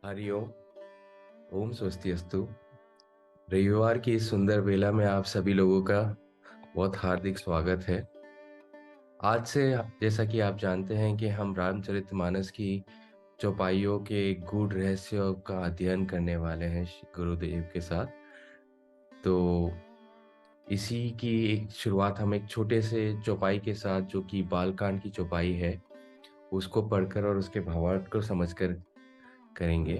हरिओम। ओम स्वस्तिअस्तु। रविवार की इस सुंदर बेला में आप सभी लोगों का बहुत हार्दिक स्वागत है। आज से जैसा कि आप जानते हैं कि हम रामचरितमानस की चौपाइयों के गूढ़ रहस्यों का अध्ययन करने वाले हैं श्री गुरुदेव के साथ। तो इसी की एक शुरुआत हम एक छोटे से चौपाई के साथ, जो कि बालकांड की चौपाई है, उसको पढ़कर और उसके भावार्थ को समझकर करेंगे।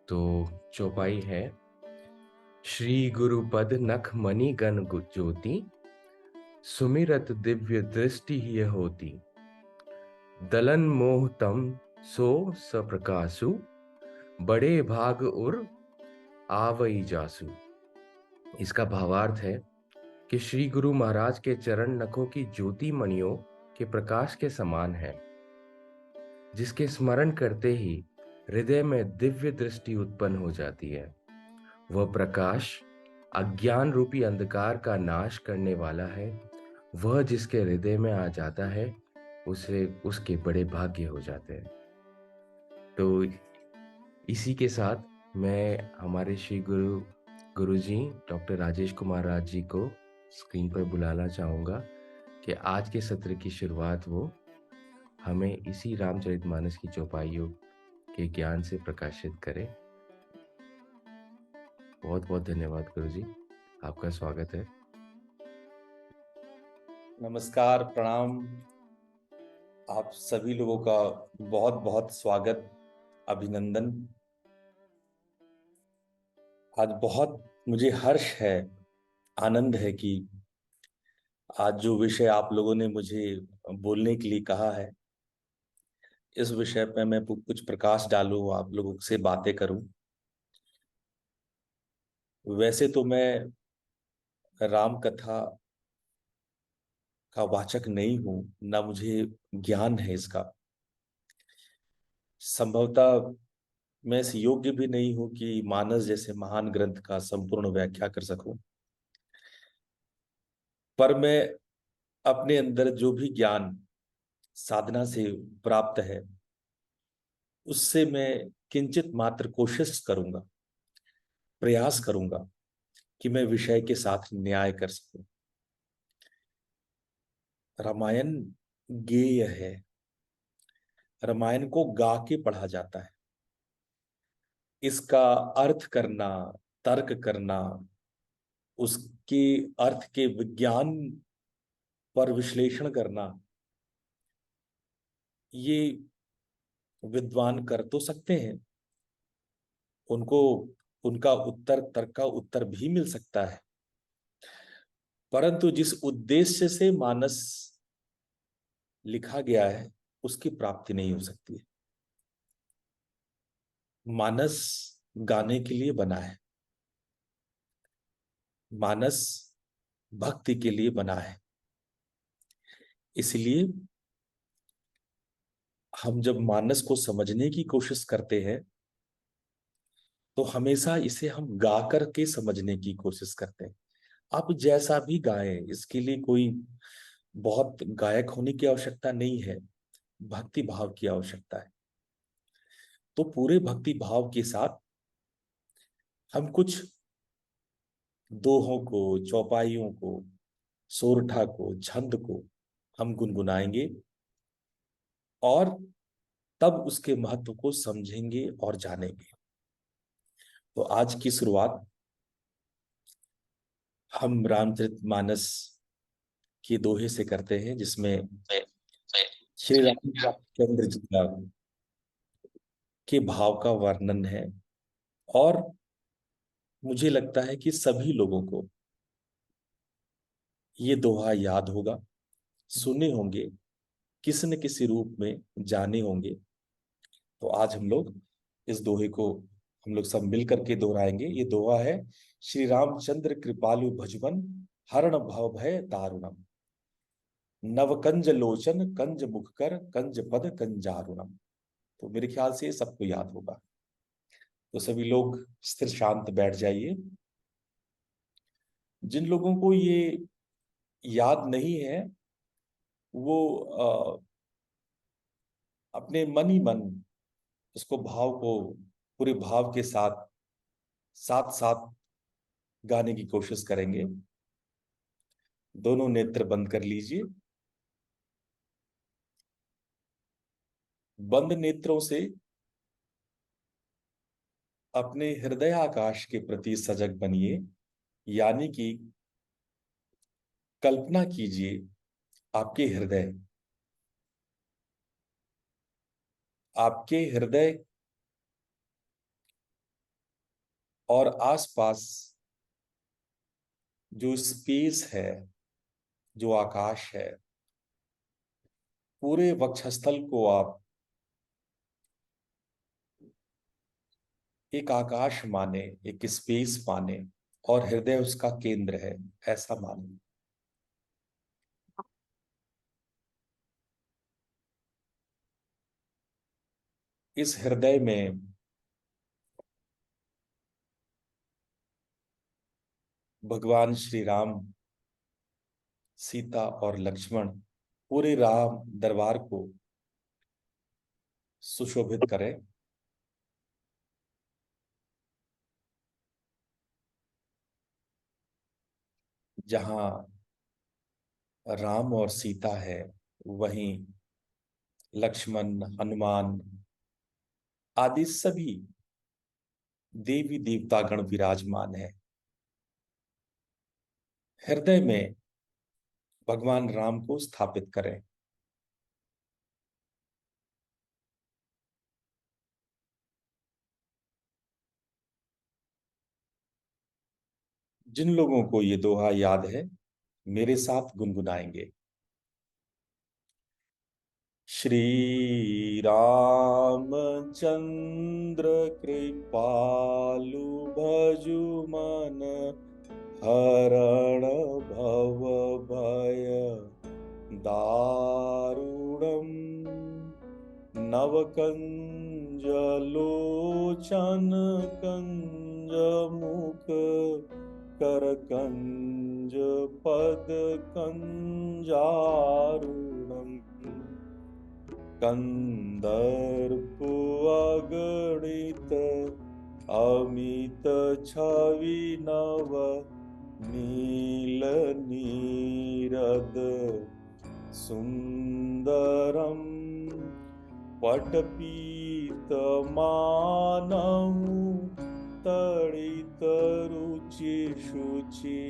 तो चौपाई है: श्री गुरुपद नख मणि गण ज्योति, सुमिरत दिव्य दृष्टि ही होती। दलन मोह तम सो सप्रकाशु, बड़े भाग उर आवई जासु। इसका भावार्थ है कि श्री गुरु महाराज के चरण नखों की ज्योति मणियों के प्रकाश के समान है, जिसके स्मरण करते ही हृदय में दिव्य दृष्टि उत्पन्न हो जाती है। वह प्रकाश अज्ञान रूपी अंधकार का नाश करने वाला है। वह जिसके हृदय में आ जाता है, उसे उसके बड़े भाग्य हो जाते हैं। तो इसी के साथ मैं हमारे श्री गुरुजी डॉक्टर राजेश कुमार राज जी को स्क्रीन पर बुलाना चाहूँगा कि आज के सत्र की शुरुआत वो हमें इसी रामचरितमानस की चौपाइयों के ज्ञान से प्रकाशित करें। बहुत बहुत धन्यवाद गुरुजी, आपका स्वागत है। नमस्कार, प्रणाम। आप सभी लोगों का बहुत बहुत स्वागत, अभिनंदन। आज बहुत मुझे हर्ष है, आनंद है कि आज जो विषय आप लोगों ने मुझे बोलने के लिए कहा है, इस विषय पे मैं कुछ प्रकाश डालूं, आप लोगों से बातें करूं। वैसे तो मैं राम कथा का वाचक नहीं हूं, ना मुझे ज्ञान है इसका। संभवतः मैं इस योग्य भी नहीं हूं कि मानस जैसे महान ग्रंथ का संपूर्ण व्याख्या कर सकूं। पर मैं अपने अंदर जो भी ज्ञान साधना से प्राप्त है, उससे मैं किंचित मात्र कोशिश करूंगा, प्रयास करूंगा कि मैं विषय के साथ न्याय कर सकूं। रामायण गेय है। रामायण को गा के पढ़ा जाता है। इसका अर्थ करना, तर्क करना, उसके अर्थ के विज्ञान पर विश्लेषण करना, ये विद्वान कर तो सकते हैं। उनको उनका उत्तर, तर्क का उत्तर भी मिल सकता है। परंतु जिस उद्देश्य से मानस लिखा गया है, उसकी प्राप्ति नहीं हो सकती है। मानस गाने के लिए बना है। मानस भक्ति के लिए बना है। इसलिए हम जब मानस को समझने की कोशिश करते हैं, तो हमेशा इसे हम गा कर के समझने की कोशिश करते हैं। आप जैसा भी गाएं, इसके लिए कोई बहुत गायक होने की आवश्यकता नहीं है। भक्ति भाव की आवश्यकता है। तो पूरे भक्ति भाव के साथ हम कुछ दोहों को, चौपाइयों को, सोरठा को, छंद को हम गुनगुनाएंगे और तब उसके महत्व को समझेंगे और जानेंगे। तो आज की शुरुआत हम रामचरितमानस के दोहे से करते हैं, जिसमें श्री रामचंद्र जी का के भाव का वर्णन है। और मुझे लगता है कि सभी लोगों को ये दोहा याद होगा, सुने होंगे, किसी न किसी रूप में जाने होंगे। तो आज हम लोग इस दोहे को हम लोग सब मिलकर के दोहराएंगे। ये दोहा है: श्री रामचंद्र कृपालु भजबन, हरण भव भय दारुणम। नव कंज लोचन कंज मुख कर, कंज पद कंजारुणम। तो मेरे ख्याल से सबको याद होगा। तो सभी लोग स्थिर शांत बैठ जाइए। जिन लोगों को ये याद नहीं है, वो अपने मन ही मन उसको भाव को पूरे भाव के साथ साथ साथ गाने की कोशिश करेंगे। दोनों नेत्र बंद कर लीजिए। बंद नेत्रों से अपने हृदय आकाश के प्रति सजग बनिए, यानी कि कल्पना कीजिए आपके हृदय और आसपास जो स्पेस है, जो आकाश है, पूरे वक्षस्थल को आप एक आकाश माने, एक स्पेस माने, और हृदय उसका केंद्र है, ऐसा माने। इस हृदय में भगवान श्री राम, सीता और लक्ष्मण पूरे राम दरबार को सुशोभित करें। जहां राम और सीता है, वहीं लक्ष्मण, हनुमान आदि सभी देवी देवतागण विराजमान है। हृदय में भगवान राम को स्थापित करें। जिन लोगों को ये दोहा याद है, मेरे साथ गुनगुनाएंगे। श्री रामचंद्र कृपालु भजु मन हरण भव भय दारुणम नव कंज लोचन कंज मुख कर कंज पद कंजारुणम कंदर्प अगणित अमित छवि नव नील नीरद सुंदरम पटपीत मानहु तड़ित रुचि शुचि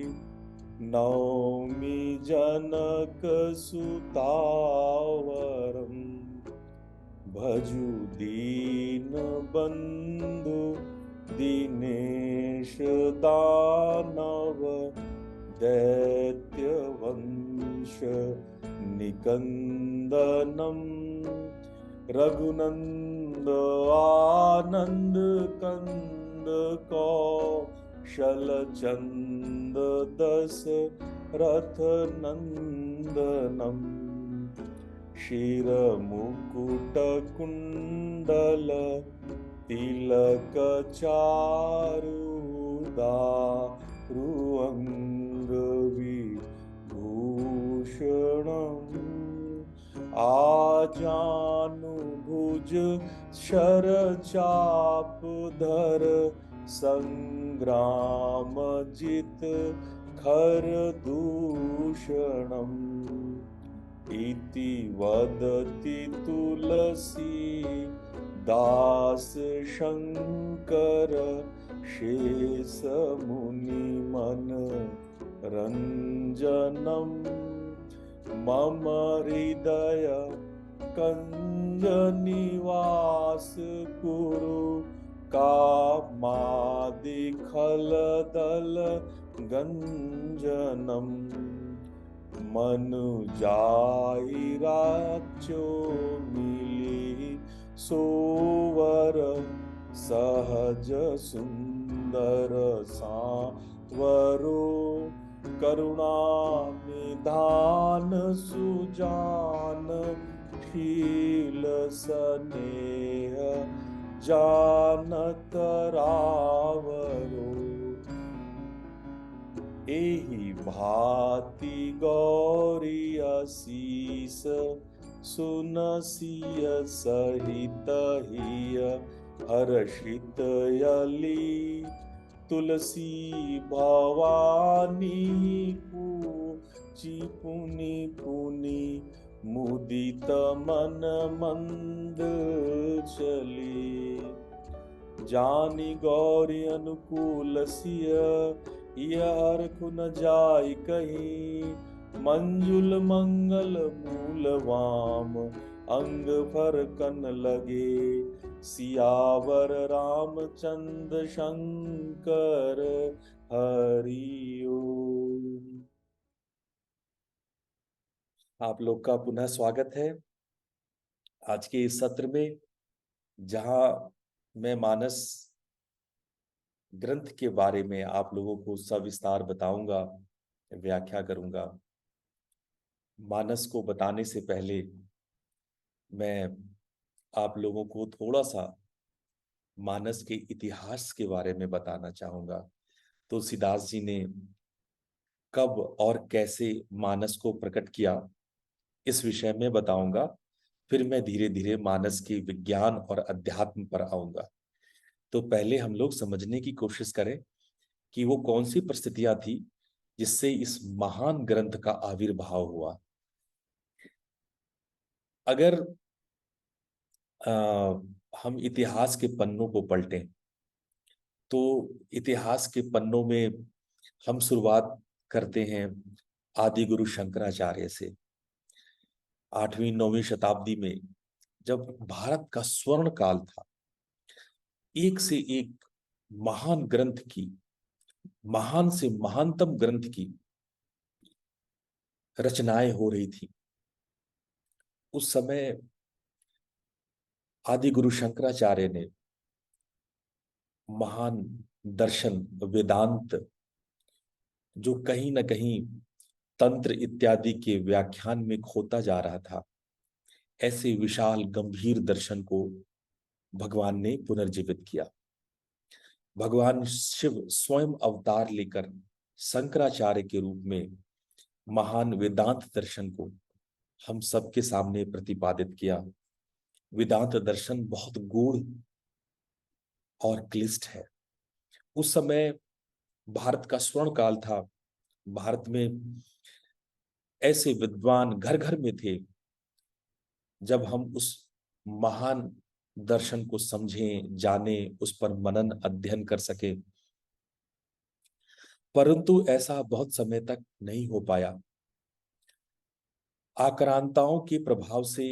नौमि जनक सुतावरम भजु दीन बंधु दिनेश दानव दैत्य वंश निकंदनम रघुनंद आनंद कंद कौशल चंद दस रथ नंदनम शिर मुकुट कुंडल तिलक चारुदारु अंग विभूषणम आजानु भुज शर चाप धर संग्राम जित खर दूषणम इति वदति तुलसी दास शंकर शेष मुनि मन रंजनम मम हृदय कंज निवास कुरु कामादि खल दल गंजनम मनु जाई राचो मिली सोवर सहज सुंदर सांवरो करुणा निधान सुजान शील स्नेह जानत रावरो एहि भांति गौरी असीस सुनसिय सहित हिय हर्षित यली तुलसी भवानी पूजी पुनि पुनि मुदित मन मंद चली जानी गौरी अनुकूल सिय यह न जाय कहीं मंजुल मंगल मूल वाम अंग भर कन लगे सियावर रामचंद्र शंकर हरि ओम। आप लोग का पुनः स्वागत है आज के इस सत्र में, जहां मैं मानस ग्रंथ के बारे में आप लोगों को सविस्तार बताऊंगा, व्याख्या करूंगा। मानस को बताने से पहले मैं आप लोगों को थोड़ा सा मानस के इतिहास के बारे में बताना चाहूंगा। तुलसीदास जी ने कब और कैसे मानस को प्रकट किया, इस विषय में बताऊंगा। फिर मैं धीरे धीरे मानस के विज्ञान और अध्यात्म पर आऊंगा। तो पहले हम लोग समझने की कोशिश करें कि वो कौन सी परिस्थितियां थी जिससे इस महान ग्रंथ का आविर्भाव हुआ। अगर हम इतिहास के पन्नों को पलटें तो इतिहास के पन्नों में हम शुरुआत करते हैं आदि गुरु शंकराचार्य से। 8वीं 9वीं शताब्दी में जब भारत का स्वर्ण काल था, एक से एक महान ग्रंथ की, महान से महानतम ग्रंथ की रचनाएं हो रही थी, उस समय आदि गुरु शंकराचार्य ने महान दर्शन वेदांत, जो कहीं ना कहीं तंत्र इत्यादि के व्याख्यान में खोता जा रहा था, ऐसे विशाल गंभीर दर्शन को भगवान ने पुनर्जीवित किया। भगवान शिव स्वयं अवतार लेकर शंकराचार्य के रूप में महान वेदांत दर्शन को हम सबके सामने प्रतिपादित किया। वेदांत दर्शन बहुत गूढ़ और क्लिष्ट है। उस समय भारत का स्वर्ण काल था। भारत में ऐसे विद्वान घर घर में थे। जब हम उस महान दर्शन को समझें, जाने, उस पर मनन अध्ययन कर सके, परंतु ऐसा बहुत समय तक नहीं हो पाया। आक्रांताओं के प्रभाव से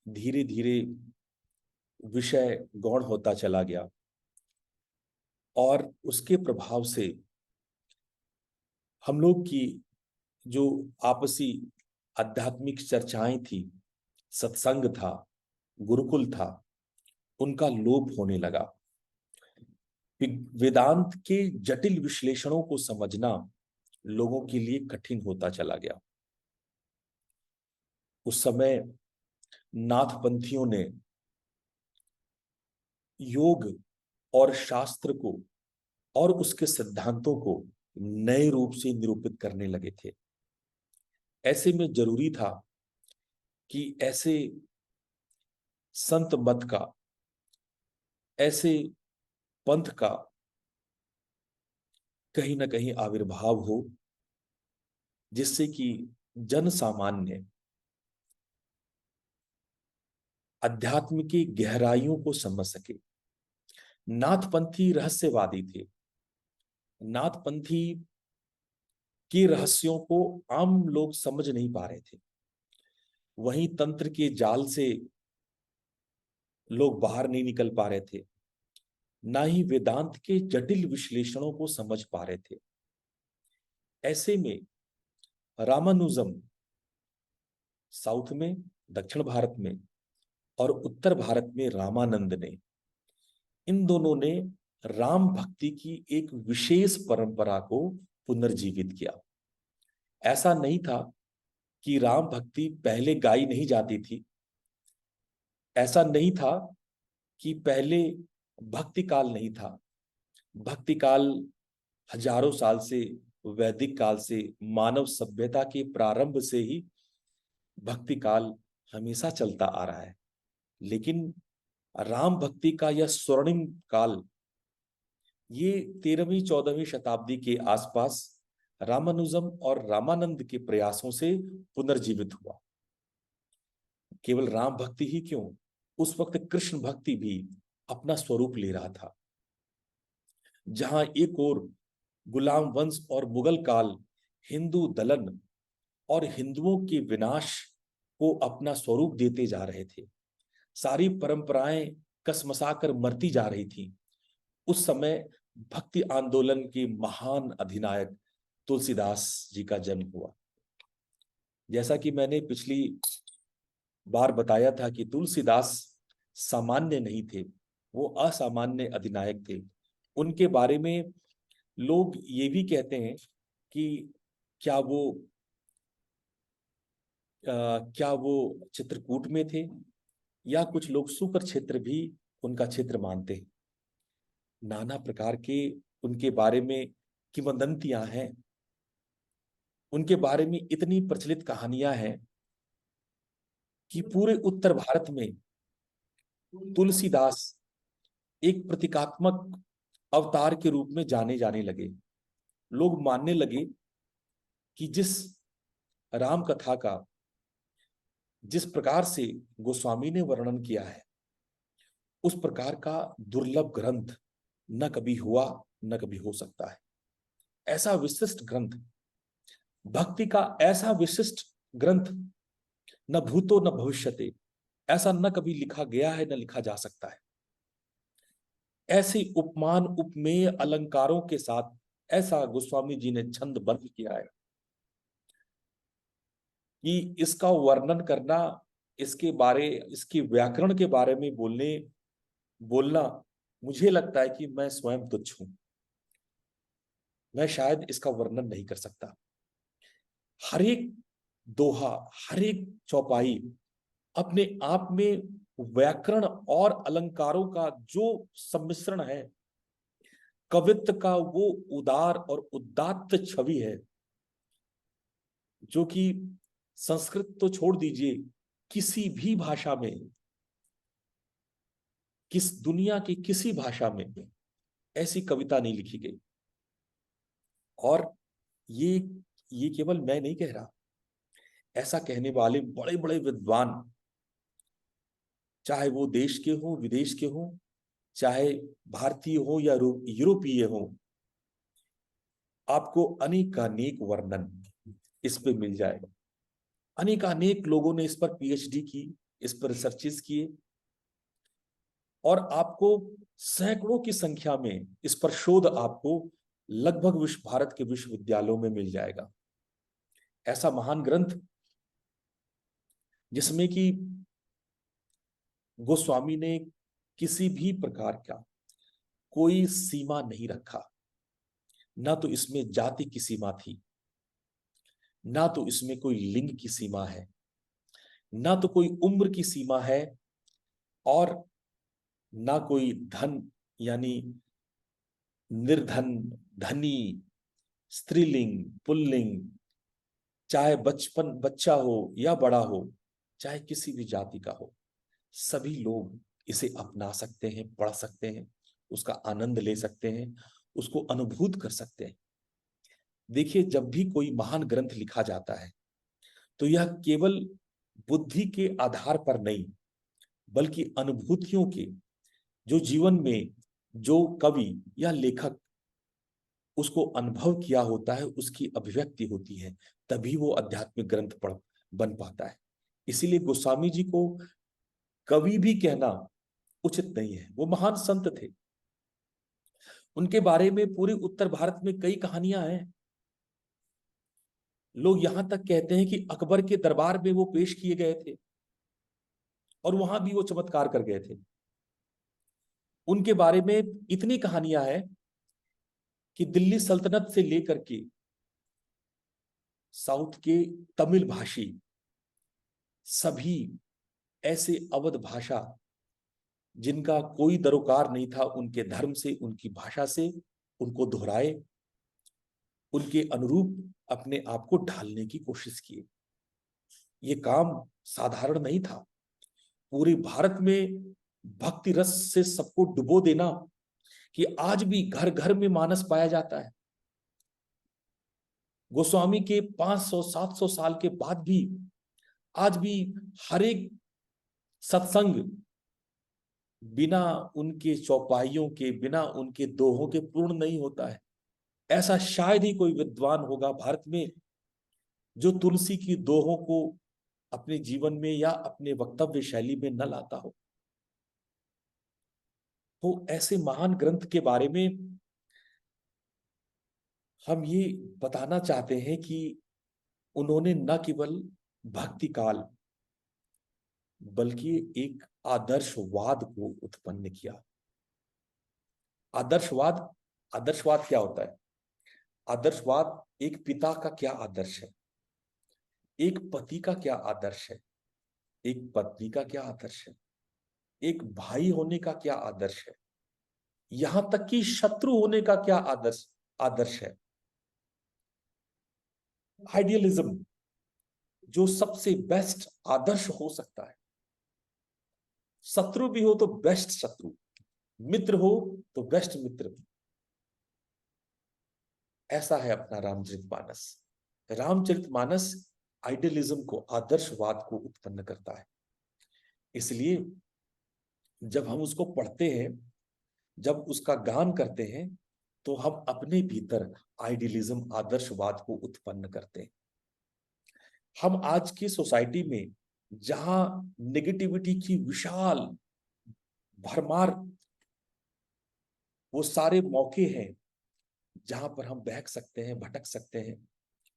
धीरे धीरे विषय गौण होता चला गया और उसके प्रभाव से हम लोग की जो आपसी आध्यात्मिक चर्चाएं थी, सत्संग था, गुरुकुल था, उनका लोप होने लगा। वेदांत के जटिल विश्लेषणों को समझना लोगों के लिए कठिन होता चला गया। उस समय नाथपंथियों ने योग और शास्त्र को और उसके सिद्धांतों को नए रूप से निरूपित करने लगे थे। ऐसे में जरूरी था कि ऐसे संत मत का, ऐसे पंथ का कहीं ना कहीं आविर्भाव हो, जिससे कि जन सामान्य अध्यात्म की गहराइयों को समझ सके। नाथपंथी रहस्यवादी थे। नाथपंथी के रहस्यों को आम लोग समझ नहीं पा रहे थे। वहीं तंत्र के जाल से लोग बाहर नहीं निकल पा रहे थे, ना ही वेदांत के जटिल विश्लेषणों को समझ पा रहे थे। ऐसे में रामानुजम साउथ में, दक्षिण भारत में, और उत्तर भारत में रामानंद ने, इन दोनों ने राम भक्ति की एक विशेष परंपरा को पुनर्जीवित किया। ऐसा नहीं था कि राम भक्ति पहले गाई नहीं जाती थी। ऐसा नहीं था कि पहले भक्ति काल नहीं था। भक्ति काल हजारों साल से, वैदिक काल से, मानव सभ्यता के प्रारंभ से ही भक्ति काल हमेशा चलता आ रहा है। लेकिन राम भक्ति का यह स्वर्णिम काल ये 13वीं 14वीं शताब्दी के आसपास रामानुजम और रामानंद के प्रयासों से पुनर्जीवित हुआ। केवल राम भक्ति ही क्यों, उस वक्त कृष्ण भक्ति भी अपना स्वरूप ले रहा था। जहां एक और गुलाम वंश और मुगल काल हिंदू दलन और हिंदुओं के विनाश को अपना स्वरूप देते जा रहे थे, सारी परंपराएं कसमसाकर मरती जा रही थी, उस समय भक्ति आंदोलन के महान अधिनायक तुलसीदास जी का जन्म हुआ। जैसा कि मैंने पिछली बार बताया था कि तुलसीदास सामान्य नहीं थे, वो असामान्य अधिनायक थे। उनके बारे में लोग ये भी कहते हैं कि क्या वो चित्रकूट में थे, या कुछ लोग सुकर क्षेत्र भी उनका क्षेत्र मानते हैं। नाना प्रकार के उनके बारे में किंवदंतियां हैं, उनके बारे में इतनी प्रचलित कहानियां हैं कि पूरे उत्तर भारत में तुलसीदास एक प्रतीकात्मक अवतार के रूप में जाने जाने लगे। लोग मानने लगे कि जिस राम कथा का जिस प्रकार से गोस्वामी ने वर्णन किया है, उस प्रकार का दुर्लभ ग्रंथ न कभी हुआ न कभी हो सकता है। ऐसा विशिष्ट ग्रंथ, भक्ति का ऐसा विशिष्ट ग्रंथ न भूतो न भविष्यते, ऐसा न कभी लिखा गया है न लिखा जा सकता है। ऐसे उपमान उपमेय अलंकारों के साथ ऐसा गोस्वामी जी ने छंदबद्ध किया है कि इसका वर्णन करना, इसके व्याकरण के बारे में बोलना मुझे लगता है कि मैं स्वयं तुच्छ हूं। मैं शायद इसका वर्णन नहीं कर सकता। हर एक दोहा, हर एक चौपाई अपने आप में व्याकरण और अलंकारों का जो सम्मिश्रण है, कवित्व का वो उदार और उदात्त छवि है, जो कि संस्कृत तो छोड़ दीजिए, किसी भी भाषा में, दुनिया की किसी भाषा में ऐसी कविता नहीं लिखी गई। और ये ये केवल मैं नहीं कह रहा, ऐसा कहने वाले बड़े बड़े विद्वान, चाहे वो देश के हो विदेश के हो, चाहे भारतीय हो या यूरोपीय हो, आपको अनेकानेक वर्णन इस पे मिल जाएगा। अनेकानेक लोगों ने इस पर पीएचडी की, इस पर रिसर्चेस किए, और आपको सैकड़ों की संख्या में इस पर शोध आपको लगभग भारत के विश्वविद्यालयों में मिल जाएगा। ऐसा महान ग्रंथ जिसमें कि गोस्वामी ने किसी भी प्रकार का कोई सीमा नहीं रखा। ना तो इसमें जाति की सीमा थी, ना तो इसमें कोई लिंग की सीमा है, ना तो कोई उम्र की सीमा है, और ना कोई धन यानी निर्धन, धनी, स्त्रीलिंग, पुल्लिंग, चाहे बच्चा हो या बड़ा हो, चाहे किसी भी जाति का हो, सभी लोग इसे अपना सकते हैं, पढ़ सकते हैं, उसका आनंद ले सकते हैं, उसको अनुभूत कर सकते हैं। देखिए, जब भी कोई महान ग्रंथ लिखा जाता है तो यह केवल बुद्धि के आधार पर नहीं, बल्कि अनुभूतियों के, जो जीवन में जो कवि या लेखक उसको अनुभव किया होता है, उसकी अभिव्यक्ति होती है, तभी वो आध्यात्मिक ग्रंथ बन पाता है। इसीलिए गोस्वामी जी को कवि भी कहना उचित नहीं है। वो महान संत थे, उनके बारे में पूरे उत्तर भारत में कई कहानियां हैं। लोग यहां तक कहते हैं कि अकबर के दरबार में वो पेश किए गए थे और वहां भी वो चमत्कार कर गए थे। उनके बारे में इतनी कहानियां हैं कि दिल्ली सल्तनत से लेकर के साउथ के तमिल भाषी सभी ऐसे अवध भाषा जिनका कोई दरोकार नहीं था, उनके धर्म से, उनकी भाषा से, उनको दोहराए, उनके अनुरूप अपने आप को ढालने की कोशिश किए। ये काम साधारण नहीं था। पूरे भारत में भक्ति रस से सबको डुबो देना कि आज भी घर घर में मानस पाया जाता है। गोस्वामी के 500-700 साल के बाद भी आज भी हर एक सत्संग बिना उनके चौपाइयों के, बिना उनके दोहों के पूर्ण नहीं होता है। ऐसा शायद ही कोई विद्वान होगा भारत में जो तुलसी की दोहों को अपने जीवन में या अपने वक्तव्य शैली में न लाता हो। तो ऐसे महान ग्रंथ के बारे में हम ये बताना चाहते हैं कि उन्होंने न केवल भक्ति काल बल्कि एक आदर्शवाद को उत्पन्न किया। आदर्शवाद, आदर्शवाद क्या होता है? आदर्शवाद एक पिता का क्या आदर्श है, एक पति का क्या आदर्श है, एक पत्नी का क्या आदर्श है, एक भाई होने का क्या आदर्श है, यहां तक कि शत्रु होने का क्या आदर्श आदर्श है। आइडियलिज्म जो सबसे बेस्ट आदर्श हो सकता है। शत्रु भी हो तो बेस्ट शत्रु, मित्र हो तो बेस्ट मित्र। ऐसा है अपना रामचरितमानस। रामचरितमानस आइडियलिज्म को, आदर्शवाद को उत्पन्न करता है। इसलिए जब हम उसको पढ़ते हैं, जब उसका गान करते हैं, तो हम अपने भीतर आइडियलिज्म, आदर्शवाद को उत्पन्न करते हैं। हम आज की सोसाइटी में जहां नेगेटिविटी की विशाल भरमार, वो सारे मौके हैं जहां पर हम बहक सकते हैं, भटक सकते हैं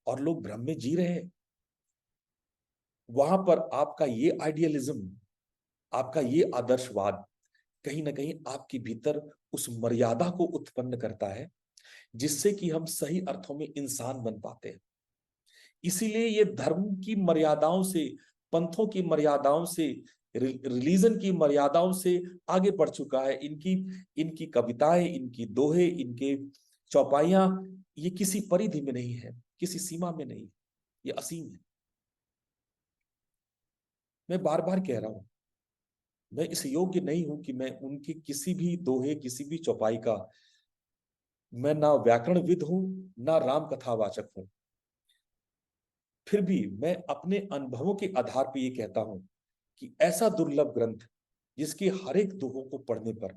और लोग भ्रम में जी रहे हैं, वहां पर आपका ये आइडियलिज्म, आपका ये आदर्शवाद कहीं ना कहीं आपके भीतर उस मर्यादा को उत्पन्न करता है जिससे कि हम सही अर्थों में इंसान बन पाते हैं। इसीलिए ये धर्म की मर्यादाओं से, पंथों की मर्यादाओं से, रिलीजन की मर्यादाओं से आगे बढ़ चुका है। इनकी इनकी कविताएं, इनकी दोहे, इनके चौपाइयां, ये किसी परिधि में नहीं है, किसी सीमा में नहीं, ये असीम है। मैं बार बार कह रहा हूं, मैं इस योग्य नहीं हूं कि मैं उनकी किसी भी दोहे, किसी भी चौपाई का, मैं ना व्याकरणविद हूं, ना राम कथावाचक हूं। फिर भी मैं अपने अनुभवों के आधार पर यह कहता हूं कि ऐसा दुर्लभ ग्रंथ जिसके हर एक दोहों को पढ़ने पर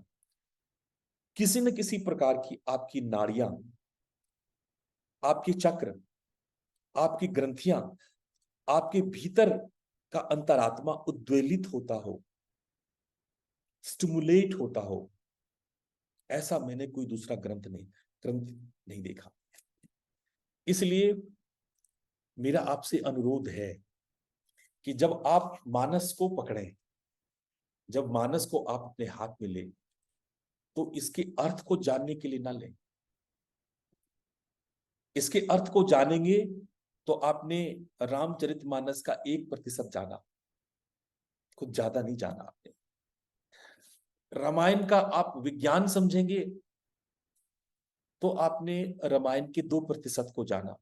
किसी न किसी प्रकार की आपकी नाड़ियां, आपके चक्र, आपकी ग्रंथियां, आपके भीतर का अंतरात्मा उद्वेलित होता हो, स्टिमुलेट होता हो, ऐसा मैंने कोई दूसरा ग्रंथ नहीं देखा। इसलिए मेरा आपसे अनुरोध है कि जब आप मानस को पकड़ें, जब मानस को आप अपने हाथ में लें, तो इसके अर्थ को जानने के लिए ना लें। इसके अर्थ को जानेंगे तो आपने रामचरितमानस का 1% जाना, कुछ ज्यादा नहीं जाना आपने। रामायण का आप विज्ञान समझेंगे तो आपने रामायण के 2% को जाना,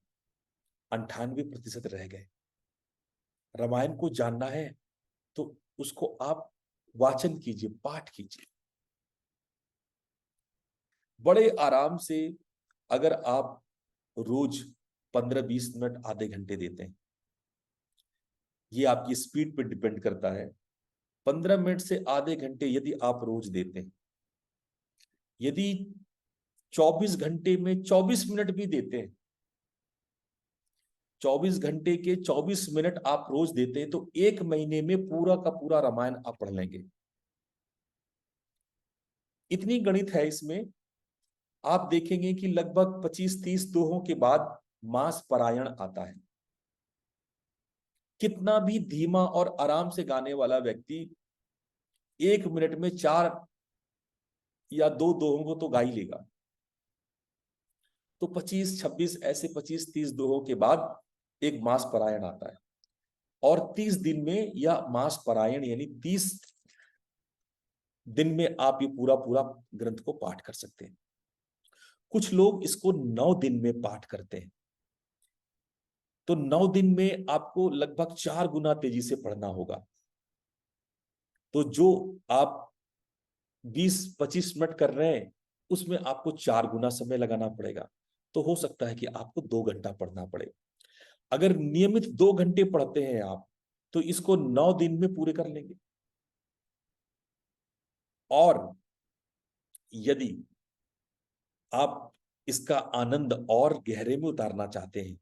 98% रह गए। रामायण को जानना है तो उसको आप वाचन कीजिए, पाठ कीजिए। बड़े आराम से अगर आप रोज 15-20 मिनट, आधे घंटे देते हैं, ये आपकी स्पीड पे डिपेंड करता है। 15 मिनट से आधे घंटे यदि आप रोज देते हैं, यदि 24 घंटे में 24 मिनट भी देते हैं, 24 घंटे के 24 मिनट आप रोज देते हैं, तो 1 महीने में पूरा का पूरा रामायण आप पढ़ लेंगे। इतनी गणित है इसमें। आप देखेंगे कि लगभग 25-30 दोहों के बाद मास पारायण आता है। कितना भी धीमा और आराम से गाने वाला व्यक्ति 1 मिनट में 4 या 2 दोहों को तो गा ही लेगा। तो 25-26 ऐसे 25-30 दोहों के बाद एक मास पारायण आता है, और 30 दिन में यह मास पारायण यानी 30 दिन में आप ये पूरा पूरा ग्रंथ को पाठ कर सकते हैं। कुछ लोग इसको 9 दिन में पाठ करते हैं। तो 9 दिन में आपको लगभग 4 गुना तेजी से पढ़ना होगा। तो जो आप 20-25 मिनट कर रहे हैं, उसमें आपको 4 गुना समय लगाना पड़ेगा। तो हो सकता है कि आपको 2 घंटा पढ़ना पड़े। अगर नियमित 2 घंटे पढ़ते हैं आप, तो इसको 9 दिन में पूरे कर लेंगे। और यदि आप इसका आनंद और गहरे में उतारना चाहते हैं,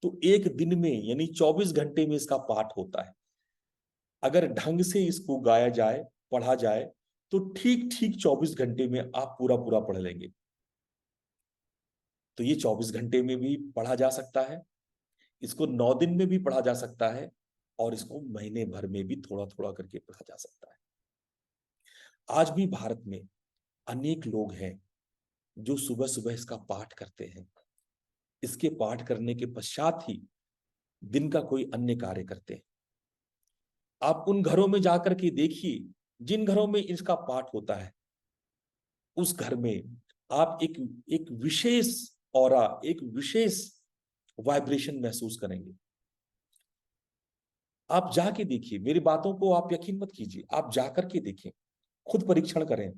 तो एक दिन में यानी 24 घंटे में इसका पाठ होता है। अगर ढंग से इसको गाया जाए, पढ़ा जाए, तो ठीक ठीक 24 घंटे में आप पूरा पूरा पढ़ लेंगे। तो ये 24 घंटे में भी पढ़ा जा सकता है, इसको 9 दिन में भी पढ़ा जा सकता है, और इसको महीने भर में भी थोड़ा थोड़ा करके पढ़ा जा सकता है। आज भी भारत में अनेक लोग हैं जो सुबह सुबह इसका पाठ करते हैं। इसके पाठ करने के पश्चात ही दिन का कोई अन्य कार्य करते हैं। आप उन घरों में जाकर के देखिए जिन घरों में इसका पाठ होता है, उस घर में आप एक विशेष ऑरा, एक विशेष वाइब्रेशन महसूस करेंगे। आप जाके देखिए, मेरी बातों को आप यकीन मत कीजिए, आप जाकर के देखें, खुद परीक्षण करें।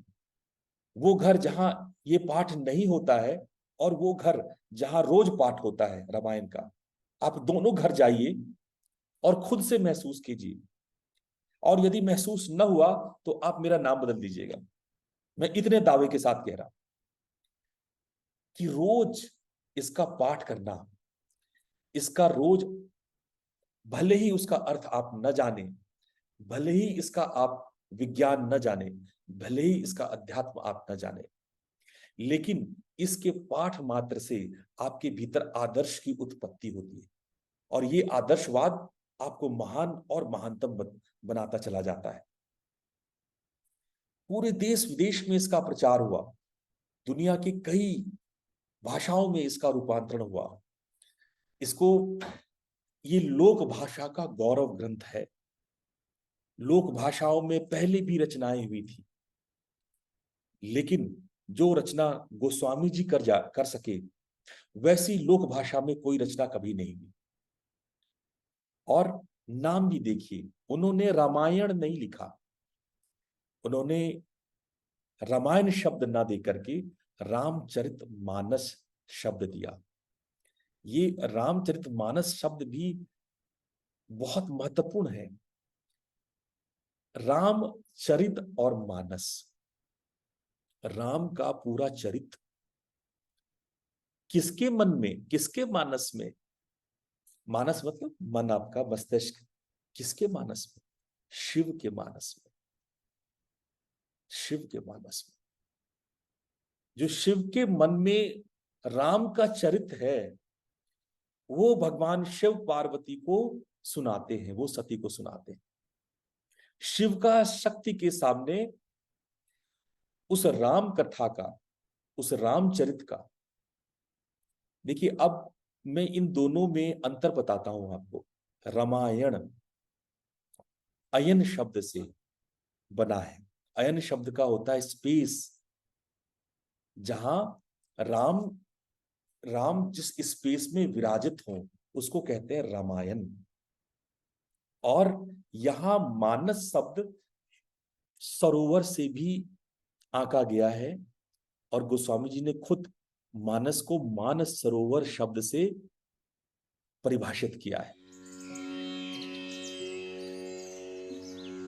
वो घर जहां ये पाठ नहीं होता है और वो घर जहां रोज पाठ होता है रामायण का, आप दोनों घर जाइए और खुद से महसूस कीजिए। और यदि महसूस न हुआ तो आप मेरा नाम बदल दीजिएगा। मैं इतने दावे के साथ कह रहा हूं कि रोज इसका पाठ करना, इसका रोज, भले ही उसका अर्थ आप न जाने, भले ही इसका आप विज्ञान न जाने, भले ही इसका अध्यात्म आप न जाने, लेकिन इसके पाठ मात्र से आपके भीतर आदर्श की उत्पत्ति होती है। और ये आदर्शवाद आपको महान और महानतम बनाता चला जाता है। पूरे देश विदेश में इसका प्रचार हुआ, दुनिया की कई भाषाओं में इसका रूपांतरण हुआ। इसको, ये लोक भाषा का गौरव ग्रंथ है। लोक भाषाओं में पहले भी रचनाएं हुई थी, लेकिन जो रचना गोस्वामी जी कर सके, वैसी लोक भाषा में कोई रचना कभी नहीं हुई। और नाम भी देखिए, उन्होंने रामायण नहीं लिखा, उन्होंने रामायण शब्द ना देकर के रामचरितमानस शब्द दिया। ये रामचरितमानस शब्द भी बहुत महत्वपूर्ण है। रामचरित और मानस, राम का पूरा चरित्र किसके मन में, किसके मानस में, मानस मतलब मन, आपका मस्तिष्क, किसके मानस में? शिव के मानस में। शिव के मानस में, जो शिव के मन में राम का चरित्र है, वो भगवान शिव पार्वती को सुनाते हैं, वो सती को सुनाते हैं। शिव का शक्ति के सामने उस राम कथा का, उस रामचरित का, देखिए अब मैं इन दोनों में अंतर बताता हूं आपको। रामायण अयन शब्द से बना है। अयन शब्द का होता है स्पेस, जहां राम, राम जिस स्पेस में विराजित हो उसको कहते हैं रामायण। और यहां मानस शब्द सरोवर से भी आंका गया है, और गोस्वामी जी ने खुद मानस को मानस सरोवर शब्द से परिभाषित किया है।